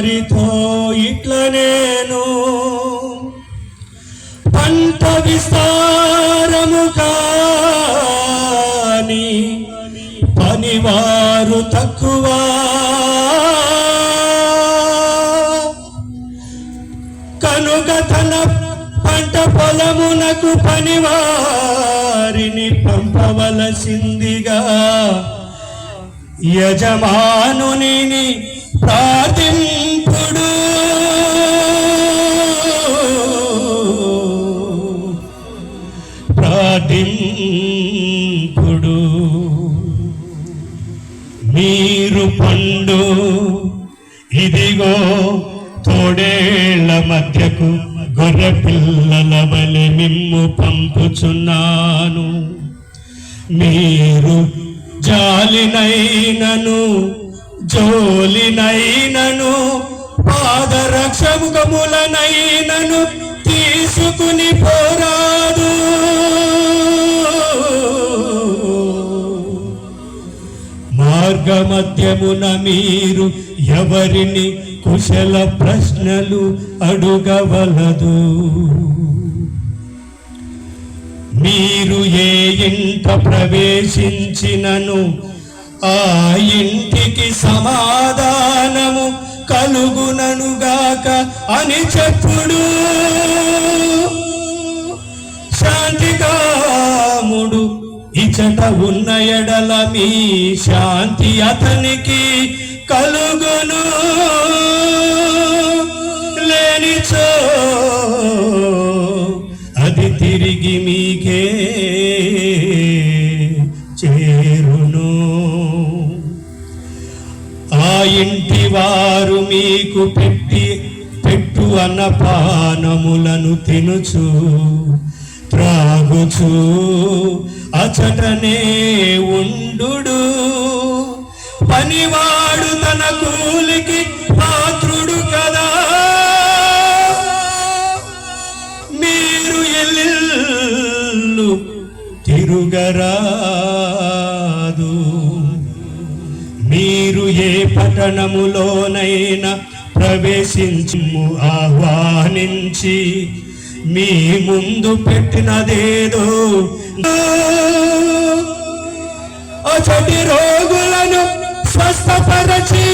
వారితో ఇట్ల నేను పంట విస్తారము కాని పనివారు తక్కువ కనుక తన పంట పొలమునకు పనివారిని పంపవలసిందిగా యజమానుని ప్రార్థింపుడు. మీరు పండు ఇదిగో తోడేళ్ల మధ్యకు గొర్రె పిల్లల వలె మిమ్ము పంపుచున్నాను. మీరు జాలినైనను జోలినైనను పాదరక్షముఖములనైనను తీసుకుని పోరాదు. మార్గమధ్యమున మీరు ఎవరిని కుశల ప్రశ్నలు అడుగవలదు. మీరు ఏ ఇంట ప్రవేశించినను ఆ ఇంటికి సమాధానము కలుగుననుగాక అని చెప్పుడు. శాంతికాముడు ఇచట ఉన్న ఎడల మీ శాంతి అతనికి కలుగును. లేనిచో అది తిరిగి మీకే చేరును. ఆ ఇంటి వారు మీకు పెట్టు అన్నపానములను తినుచు త్రాగుచు అచటనే ఉండు. పనివాడు తన కూలికి పాత్రుడు కదా. మీరు ఇల్లు తిరుగరాదు. మీరు ఏ పట్టణములోనైనా ప్రవేశించుము ఆహ్వానించి మీ ముందు పెట్టినదేదో అచటి రోగులను స్వస్థపరచి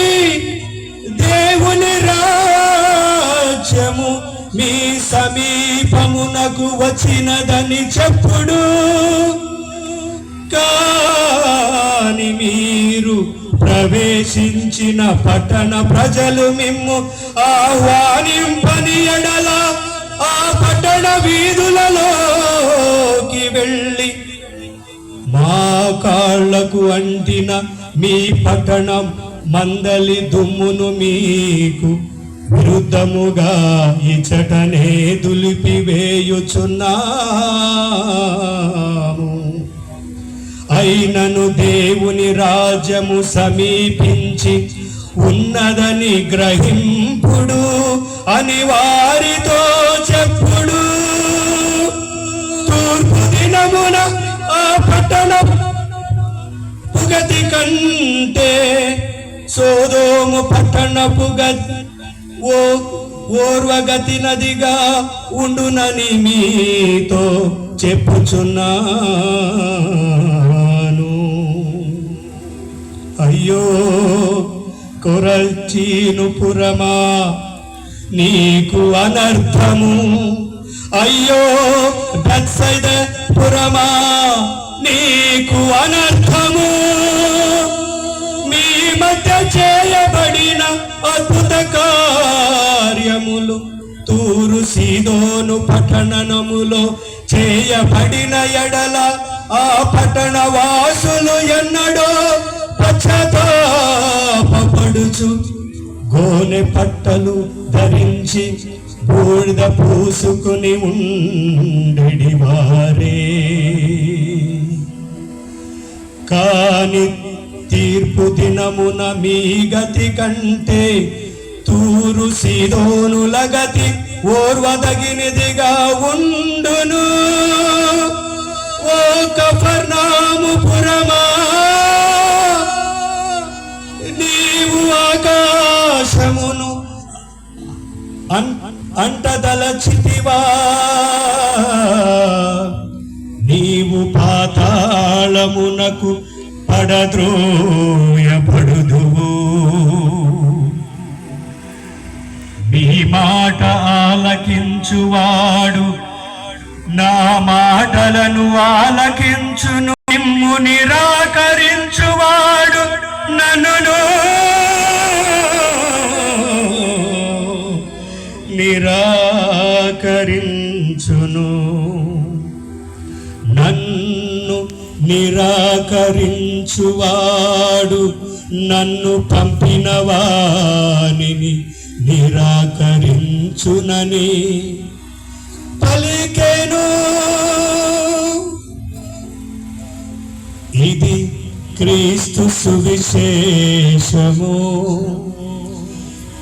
దేవుని రాజ్యము మీ సమీపమునకు వచ్చినదని చెప్పుడు. కాని మీరు ప్రవేశించిన పట్టణ ప్రజలు మిమ్ము ఆహ్వానింపని ఎడల ఆ పట్టణ వీధులలోకి వెళ్ళి మా కాళ్లకు అంటిన మీ పట్టణం మందలి దుమ్మును మీకు విరుద్ధముగా ఇచటనే దులిపివేయుచున్నాము. అయినను దేవుని రాజ్యము సమీపించి ఉన్నదని గ్రహింపుడు అని వారితో చెప్పుడు. తూర్పు దినమున ఆ పట్టణం పుగతి కంటే సోదోము పట్టణపు ఓర్వగతి నదిగా ఉండునని మీతో చెప్పుచున్నాను. అయ్యో కొరచీను పురమా నీకు అనర్థము. అయ్యో బెత్సైదా పురమా నీకు అనర్థము. మీ మధ్య చేయబడిన అద్భుత కార్యములు తూరు సీదోను పట్టణములో చేయబడిన ఎడల ఆ పట్టణ వాసులు ఎన్నడో పశ్చాత్తాపపడుచు గోనె పట్టలు ధరించి బూడిద పూసుకుని ఉండెడి వారే. కాని తీర్పు దినమున మీ గతి కంటే తూరు సీదోనుల గతి ఓర్వదగినదిగా ఉండును. ఓ కఫర్నాము పురమా నీవు ఆకాశమును అంటదలచితివా నీవు పాతాళమునకు పడద్రోయబడుదువు. నీ మాట ఆలకించువాడు నా మాటలను ఆలకించును. నిమ్ము నిరాకరించువాడు నన్ను నిరాకరించును. నన్ను నిరాకరించువాడు నన్ను పంపిన వానిని నిరాకరించునని పలికెను. ఇది క్రీస్తు సువిశేషము.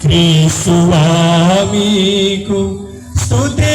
క్రీస్తువా మీకు స్తుతి